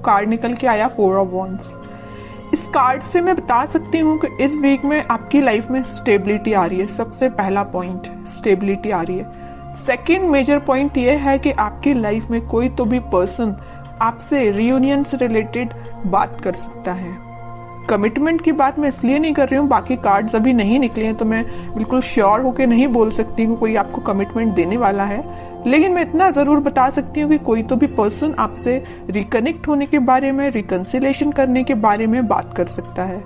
Card निकल के आया 4 ऑफ वॉन्ड्स। इस कार्ड से मैं बता सकती हूँ कि इस वीक में आपकी लाइफ में स्टेबिलिटी आ रही है। सबसे पहला पॉइंट स्टेबिलिटी आ रही है। सेकेंड मेजर पॉइंट ये है कि आपकी लाइफ में कोई तो भी पर्सन आपसे रियूनियन से रिलेटेड बात कर सकता है। कमिटमेंट की बात मैं इसलिए नहीं कर रही हूँ, बाकी कार्ड्स अभी नहीं निकले हैं तो मैं बिल्कुल श्योर होके नहीं बोल सकती हूँ कोई आपको कमिटमेंट देने वाला है, लेकिन मैं इतना जरूर बता सकती हूँ कि कोई तो भी पर्सन आपसे रिकनेक्ट होने के बारे में, रिकंसिलेशन करने के बारे में बात कर सकता है।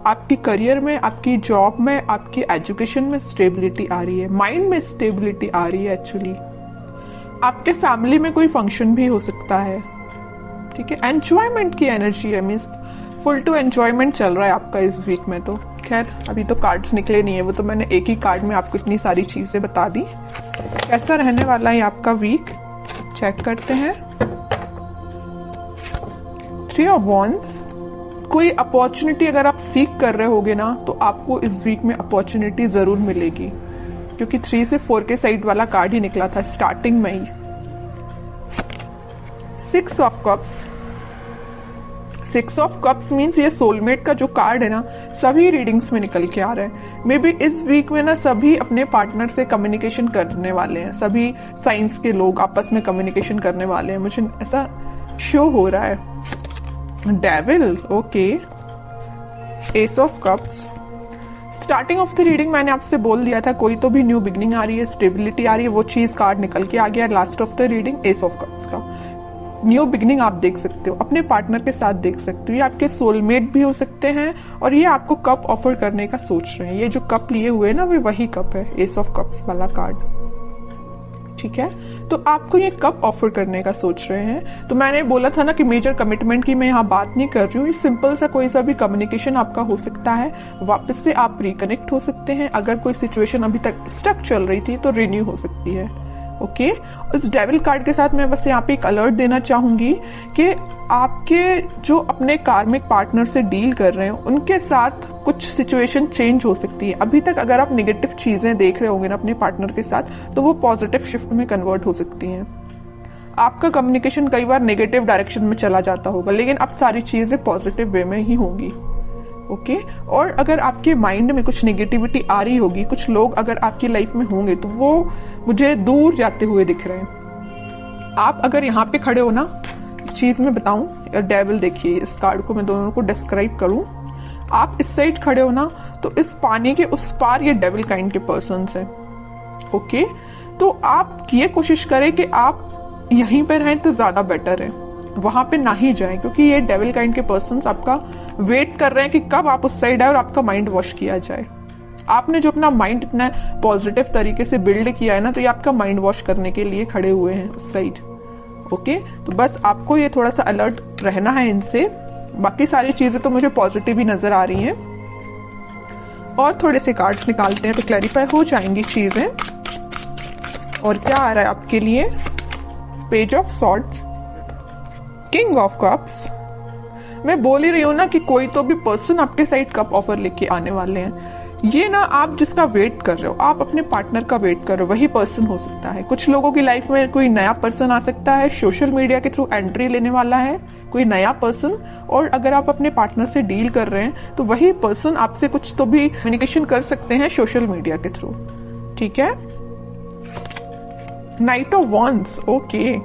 आपकी करियर में, आपकी जॉब में, आपकी एजुकेशन में स्टेबिलिटी आ रही है, माइंड में स्टेबिलिटी आ रही है। एक्चुअली आपके फैमिली में कोई फंक्शन भी हो सकता है, ठीक है। एंजॉयमेंट की एनर्जी है, मीन्स फुल टू एंजॉयमेंट चल रहा है आपका इस वीक में। तो खैर अभी तो कार्ड्स निकले नहीं है, वो तो मैंने एक ही कार्ड में आपको इतनी सारी चीजें बता दी। कैसा रहने वाला है आपका वीक, चेक करते हैं। 3 ऑफ वॉन्ड्स। कोई अपॉर्चुनिटी अगर आप सीख कर रहे होगे ना तो आपको इस वीक में अपॉर्चुनिटी जरूर मिलेगी, क्योंकि 3 से 4 के साइड वाला कार्ड ही निकला था स्टार्टिंग में ही। 6 of cups. 6 of cups means ये सोलमेट का जो कार्ड है ना, सभी रीडिंग्स में निकल के आ रहा है। मे बी इस वीक में ना सभी अपने पार्टनर से कम्युनिकेशन करने वाले हैं, सभी साइंस के लोग आपस में कम्युनिकेशन करने वाले हैं, मुझे ऐसा शो हो रहा है। Devil, okay. S of cups. Starting of the reading मैंने आपसे बोल दिया था कोई तो भी न्यू बिगनिंग आ रही है, स्टेबिलिटी आ रही है, वो चीज कार्ड निकल के आ गया। Last of the reading S of cups का न्यू बिगनिंग आप देख सकते हो, अपने पार्टनर के साथ देख सकते हो। ये आपके सोलमेट भी हो सकते हैं और ये आपको कप ऑफर करने का सोच रहे हैं। ये जो कप लिए हुए ना, वे वही कप है, एस ऑफ कप्स वाला कार्ड, ठीक है। तो आपको ये कप ऑफर करने का सोच रहे हैं। तो मैंने बोला था ना कि मेजर कमिटमेंट की मैं यहाँ बात नहीं कर रही हूँ, सिंपल सा कोई सा भी कम्युनिकेशन आपका हो सकता है, वापस से आप रिकनेक्ट हो सकते हैं। अगर कोई सिचुएशन अभी तक स्टक चल रही थी तो रिन्यू हो सकती है, ओके। इस डेविल कार्ड के साथ मैं बस यहाँ पे एक अलर्ट देना चाहूंगी कि आपके जो अपने कार्मिक पार्टनर से डील कर रहे हैं उनके साथ कुछ सिचुएशन चेंज हो सकती है। अभी तक अगर आप नेगेटिव चीजें देख रहे होंगे ना अपने पार्टनर के साथ, तो वो पॉजिटिव शिफ्ट में कन्वर्ट हो सकती हैं। आपका कम्युनिकेशन कई बार नेगेटिव डायरेक्शन में चला जाता होगा, लेकिन अब सारी चीजें पॉजिटिव वे में ही होंगी, ओके। और अगर आपके माइंड में कुछ नेगेटिविटी आ रही होगी, कुछ लोग अगर आपकी लाइफ में होंगे तो वो मुझे दूर जाते हुए दिख रहे हैं। आप अगर यहाँ पे खड़े हो ना, चीज मैं बताऊं, डेविल देखिए, इस कार्ड को मैं दोनों को डिस्क्राइब करूं। आप इस साइड खड़े हो ना, तो इस पानी के उस पार ये डेविल काइंड के पर्सन है, ओके। तो आप ये कोशिश करें कि आप यहीं पे रहें तो ज्यादा बेटर है, वहां पे ना ही जाएं, क्योंकि ये डेविल काइंड के पर्सन्स आपका वेट कर रहे हैं कि कब आप उस साइड आए और आपका माइंड वॉश किया जाए। आपने जो अपना माइंड इतना पॉजिटिव तरीके से बिल्ड किया है ना, तो ये आपका माइंड वॉश करने के लिए खड़े हुए हैं उस साइड, ओके। तो बस आपको ये थोड़ा सा अलर्ट रहना है इनसे। बाकी सारी चीजें तो मुझे पॉजिटिव ही नजर आ रही हैं। और थोड़े से कार्ड्स निकालते हैं तो क्लैरिफाई हो जाएंगी चीजें। और क्या आ रहा है आपके लिए, page of swords, king of cups. मैं बोल ही रही हूं ना कि कोई तो भी पर्सन आपके साइड कप ऑफर लेके आने वाले हैं। ये ना आप जिसका वेट कर रहे हो, आप अपने पार्टनर का वेट कर रहे हो, वही पर्सन हो सकता है। कुछ लोगों की लाइफ में कोई नया पर्सन आ सकता है, सोशल मीडिया के थ्रू एंट्री लेने वाला है कोई नया पर्सन। और अगर आप अपने पार्टनर से डील कर रहे हैं तो वही पर्सन आपसे कुछ तो भी कम्युनिकेशन कर सकते हैं सोशल मीडिया के थ्रू, ठीक है। Night of wands, okay.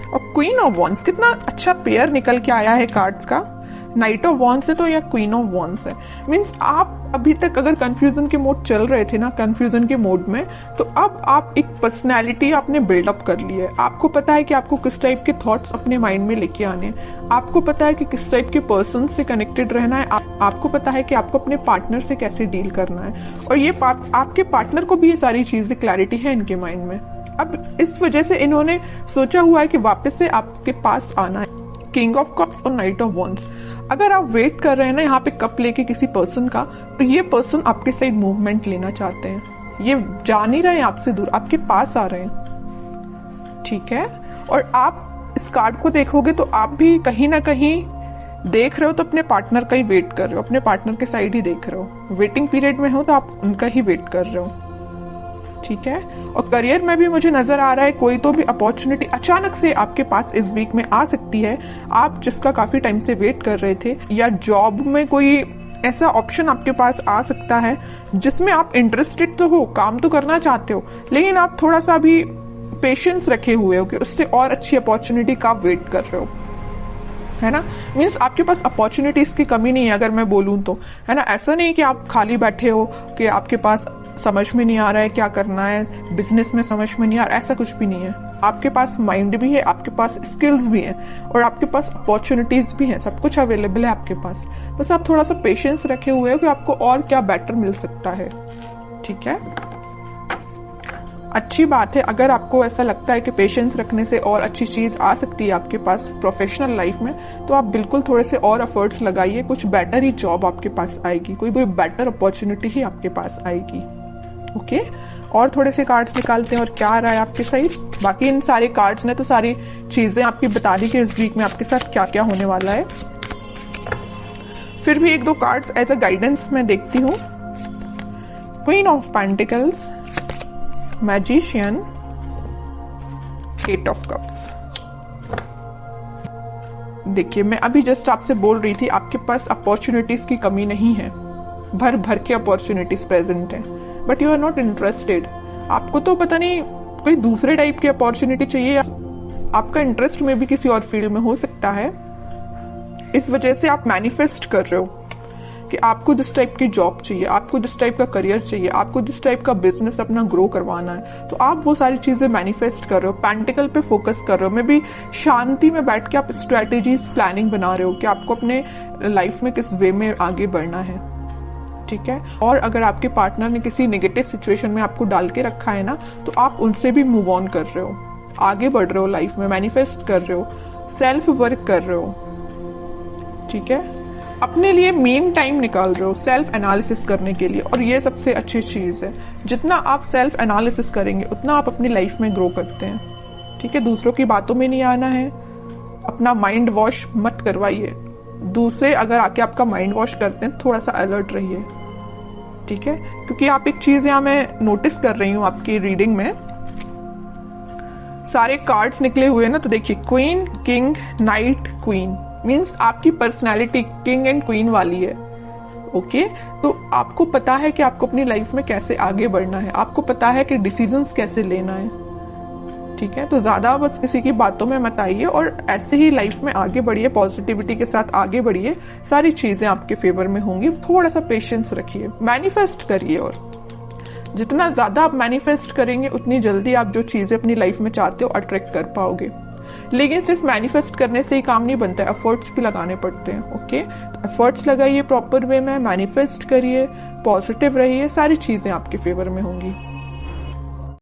और क्वीन ऑफ वॉन्ड्स, कितना अच्छा पेयर निकल के आया है कार्ड्स का। नाइट ऑफ वॉन्ड्स है तो या क्वीन ऑफ वॉन्ड्स है, मीन्स आप अभी तक अगर कंफ्यूजन के मोड चल रहे थे ना, कंफ्यूजन के मोड में, तो अब आप एक पर्सनैलिटी आपने बिल्डअप कर ली है। आपको पता है कि आपको किस टाइप के थॉट्स अपने माइंड में लेके आने हैं, आपको पता है कि किस टाइप के पर्सन से कनेक्टेड रहना है, आपको पता है कि आपको अपने पार्टनर से कैसे डील करना है। और ये आपके पार्टनर को भी ये सारी चीजें क्लैरिटी है इनके माइंड में। अब इस वजह से इन्होंने सोचा हुआ है कि वापस से आपके पास आना है। किंग ऑफ कप्स और नाइट ऑफ वॉन्ड्स। अगर आप वेट कर रहे हैं ना यहाँ पे कप लेके किसी पर्सन का, तो ये पर्सन आपके साइड मूवमेंट लेना चाहते हैं। ये जा नहीं रहे हैं आपसे दूर, आपके पास आ रहे हैं, ठीक है। और आप इस कार्ड को देखोगे तो आप भी कहीं ना कहीं देख रहे हो तो अपने पार्टनर का ही वेट कर रहे हो, अपने पार्टनर के साइड ही देख रहे हो। वेटिंग पीरियड में हो तो आप उनका ही वेट कर रहे हो, ठीक है। और करियर में भी मुझे नजर आ रहा है कोई तो भी अपॉर्चुनिटी अचानक से आपके पास इस वीक में आ सकती है, आप जिसका काफी टाइम से वेट कर रहे थे, या जॉब में कोई ऐसा ऑप्शन आपके पास आ सकता है जिसमें आप इंटरेस्टेड तो हो, काम तो करना चाहते हो, लेकिन आप थोड़ा सा भी पेशेंस रखे हुए हो कि उससे और अच्छी अपॉर्चुनिटी का वेट कर रहे हो, है ना। मीन्स आपके पास अपॉर्चुनिटीज की कमी नहीं है अगर मैं बोलूं तो, है ना। ऐसा नहीं कि आप खाली बैठे हो कि आपके पास समझ में नहीं आ रहा है क्या करना है, बिजनेस में समझ में नहीं आ रहा, ऐसा कुछ भी नहीं है। आपके पास माइंड भी है, आपके पास स्किल्स भी हैं और आपके पास अपॉर्चुनिटीज भी हैं, सब कुछ अवेलेबल है आपके पास। बस आप थोड़ा सा पेशेंस रखे हुए हो कि आपको और क्या बेटर मिल सकता है, ठीक है। अच्छी बात है अगर आपको ऐसा लगता है कि पेशेंस रखने से और अच्छी चीज आ सकती है आपके पास प्रोफेशनल लाइफ में, तो आप बिल्कुल थोड़े से और एफर्ट्स लगाइए, कुछ बेटर ही जॉब आपके पास आएगी, कोई बेटर अपॉर्चुनिटी ही आपके पास आएगी। ओके, और थोड़े से कार्ड्स निकालते हैं और क्या आ रहा है आपके साइड। बाकी इन सारे कार्ड्स ने तो सारी चीजें आपकी बता दी कि इस वीक में आपके साथ क्या क्या होने वाला है। फिर भी एक दो कार्ड्स एज अ गाइडेंस मैं देखती हूँ। Queen of pentacles, magician, eight of cups. देखिए मैं अभी जस्ट आपसे बोल रही थी आपके पास अपॉर्चुनिटीज की कमी नहीं है, भर भर के अपॉर्चुनिटीज प्रेजेंट है, but you are not interested. आपको तो पता नहीं कोई दूसरे टाइप की अपॉर्चुनिटी चाहिए, आपका इंटरेस्ट में भी किसी और फील्ड में हो सकता है। इस वजह से आप मैनिफेस्ट कर रहे हो कि आपको जिस टाइप की जॉब चाहिए, आपको जिस टाइप का करियर चाहिए, आपको जिस टाइप का बिजनेस अपना ग्रो करवाना है, तो आप वो सारी चीजें मैनिफेस्ट कर रहे हो, पेंटिकल पे फोकस कर रहे हो। मे भी शांति में बैठ के आप स्ट्रेटेजीज प्लानिंग बना रहे हो कि आपको अपने लाइफ में किस वे में आगे बढ़ना है, ठीक है। और अगर आपके पार्टनर ने किसी नेगेटिव सिचुएशन में आपको डाल के रखा है ना, तो आप उनसे भी मूव ऑन कर रहे हो, आगे बढ़ रहे हो लाइफ में, मैनिफेस्ट कर रहे हो, सेल्फ वर्क कर रहे हो, ठीक है। अपने लिए मेन टाइम निकाल रहे हो सेल्फ एनालिसिस करने के लिए, और ये सबसे अच्छी चीज है। जितना आप सेल्फ एनालिसिस करेंगे उतना आप अपनी लाइफ में ग्रो करते हैं, ठीक है। दूसरों की बातों में नहीं आना है, अपना माइंड वॉश मत करवाइए। दूसरे अगर आके आपका माइंड वॉश करते हैं थोड़ा सा अलर्ट रहिए, ठीक है। क्योंकि आप एक चीज यहां मैं नोटिस कर रही हूं आपकी रीडिंग में, सारे कार्ड्स निकले हुए ना, तो देखिए queen, king, night, queen, means आपकी पर्सनैलिटी किंग एंड क्वीन वाली है। ओके, तो आपको पता है कि आपको अपनी लाइफ में कैसे आगे बढ़ना है, आपको पता है कि डिसीजंस कैसे लेना है, ठीक है। तो ज्यादा बस किसी की बातों में मत आइए और ऐसे ही लाइफ में आगे बढ़िए, पॉजिटिविटी के साथ आगे बढ़िए, सारी चीजें आपके फेवर में होंगी। थोड़ा सा पेशेंस रखिए, मैनिफेस्ट करिए, और जितना ज्यादा आप मैनिफेस्ट करेंगे उतनी जल्दी आप जो चीजें अपनी लाइफ में चाहते हो अट्रैक्ट कर पाओगे। लेकिन सिर्फ मैनिफेस्ट करने से ही काम नहीं बनता है, एफर्ट्स भी लगाने पड़ते हैं। ओके, तो एफर्ट्स लगाइए प्रॉपर वे में, मैनिफेस्ट करिए, पॉजिटिव रहिए, सारी चीजें आपके फेवर में होंगी।